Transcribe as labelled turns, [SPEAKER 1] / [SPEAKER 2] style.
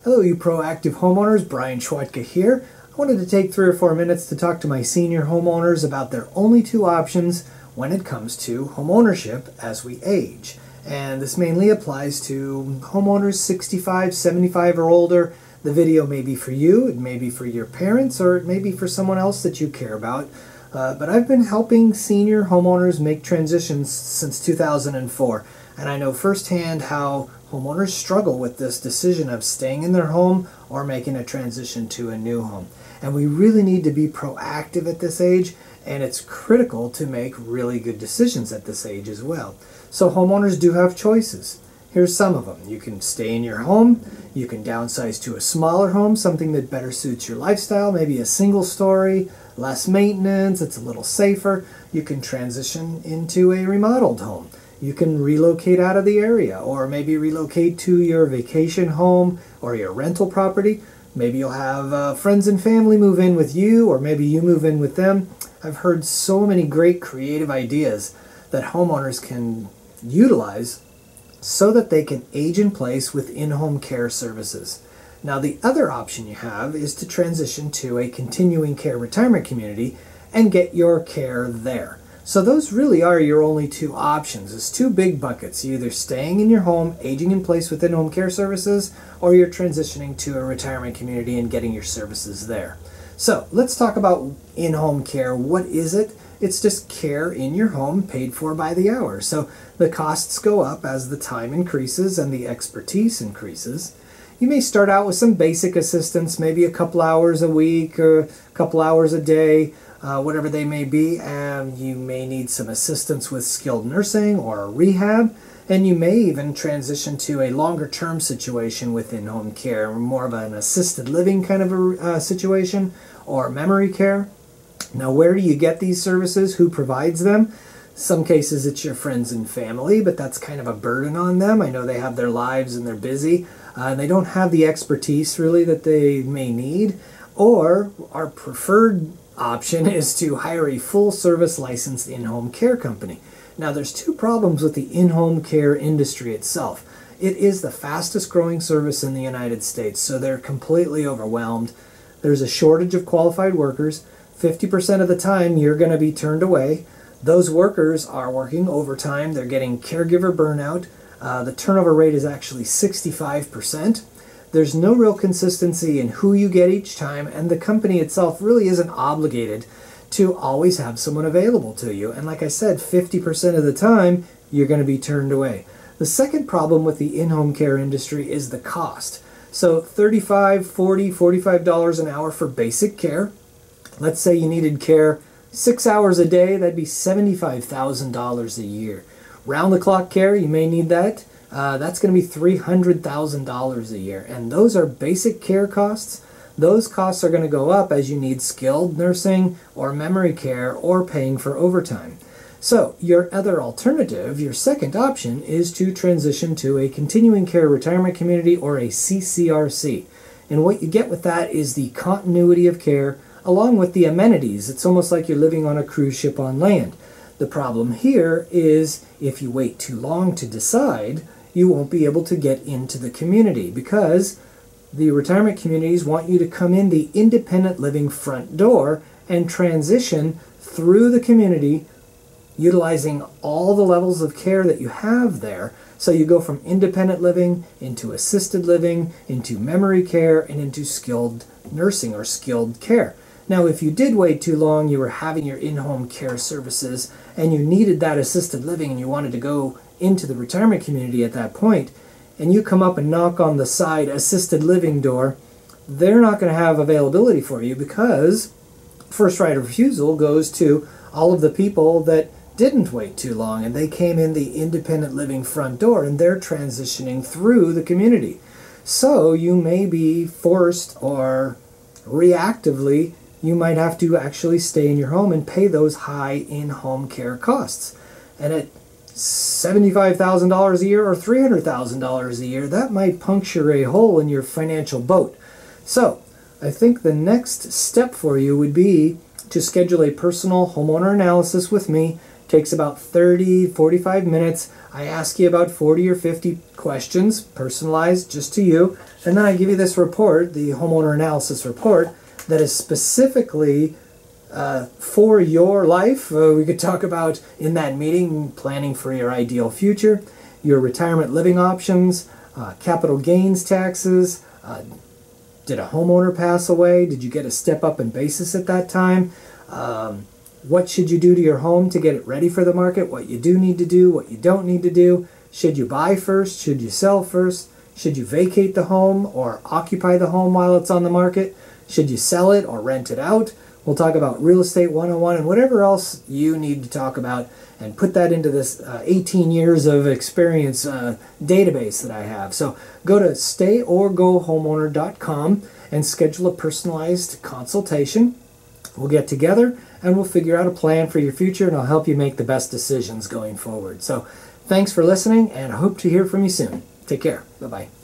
[SPEAKER 1] Hello, you proactive homeowners. Brian Schwatka here. I wanted to take 3 or 4 minutes to talk to my senior homeowners about their only 2 options when it comes to homeownership as we age. And this mainly applies to homeowners 65, 75 or older. The video may be for you, it may be for your parents, or it may be for someone else that you care about. But I've been helping senior homeowners make transitions since 2004. And I know firsthand how homeowners struggle with this decision of staying in their home or making a transition to a new home. And we really need to be proactive at this age, and it's critical to make really good decisions at this age as well. So homeowners do have choices. Here's some of them. You can stay in your home, you can downsize to a smaller home, something that better suits your lifestyle, maybe a single story, less maintenance, it's a little safer. You can transition into a remodeled home. You can relocate out of the area, or maybe relocate to your vacation home or your rental property. Maybe you'll have friends and family move in with you, or maybe you move in with them. I've heard so many great creative ideas that homeowners can utilize so that they can age in place with in-home care services. Now, the other option you have is to transition to a continuing care retirement community and get your care there. So those really are your only 2 options. It's 2 big buckets. You're either staying in your home, aging in place with in-home care services, or you're transitioning to a retirement community and getting your services there. So let's talk about in-home care. What is it? It's just care in your home paid for by the hour. So the costs go up as the time increases and the expertise increases. You may start out with some basic assistance, maybe a couple hours a week or a couple hours a day, whatever they may be, and you may need some assistance with skilled nursing or rehab, and you may even transition to a longer term situation with in-home care, more of an assisted living kind of a situation, or memory care. Now, where do you get these services? Who provides them? Some cases it's your friends and family, but that's kind of a burden on them. I know they have their lives and they're busy, and they don't have the expertise really that they may need. Or our preferred option is to hire a full-service licensed in-home care company. Now, there's 2 problems with the in-home care industry itself. It is the fastest growing service in the United States, so they're completely overwhelmed. There's a shortage of qualified workers. 50% of the time you're going to be turned away. Those workers are working overtime. They're getting caregiver burnout. The turnover rate is actually 65%. There's no real consistency in who you get each time, and the company itself really isn't obligated to always have someone available to you. And like I said, 50% of the time, you're going to be turned away. The second problem with the in-home care industry is the cost. So $35, $40, $45 an hour for basic care. Let's say you needed care 6 hours a day, that'd be $75,000 a year. Round-the-clock care, you may need that. That's going to be $300,000 a year. And those are basic care costs. Those costs are going to go up as you need skilled nursing or memory care or paying for overtime. So your other alternative, your second option, is to transition to a continuing care retirement community or a CCRC. And what you get with that is the continuity of care along with the amenities. It's almost like you're living on a cruise ship on land. The problem here is if you wait too long to decide, you won't be able to get into the community because the retirement communities want you to come in the independent living front door and transition through the community utilizing all the levels of care that you have there. So you go from independent living into assisted living, into memory care, and into skilled nursing or skilled care. Now, if you did wait too long, you were having your in-home care services, and you needed that assisted living, and you wanted to go into the retirement community at that point, and you come up and knock on the side assisted living door, they're not going to have availability for you because first right of refusal goes to all of the people that didn't wait too long, and they came in the independent living front door, and they're transitioning through the community. So you may be forced or reactively you might have to actually stay in your home and pay those high in-home care costs. And at $75,000 a year or $300,000 a year, that might puncture a hole in your financial boat. So I think the next step for you would be to schedule a personal homeowner analysis with me, Takes about 30, 45 minutes. I ask you about 40 or 50 questions, personalized just to you, and then I give you this report, the homeowner analysis report, that is specifically for your life. We could talk about in that meeting planning for your ideal future, your retirement living options, capital gains taxes, did a homeowner pass away, did you get a step up in basis at that time, what should you do to your home to get it ready for the market, what you do need to do, what you don't need to do, should you buy first, should you sell first, should you vacate the home or occupy the home while it's on the market, should you sell it or rent it out. We'll talk about Real Estate 101 and whatever else you need to talk about and put that into this 18 years of experience database that I have. So go to stayOrGoHomeowner.com and schedule a personalized consultation. We'll get together and we'll figure out a plan for your future, and I'll help you make the best decisions going forward. So thanks for listening, and I hope to hear from you soon. Take care. Bye-bye.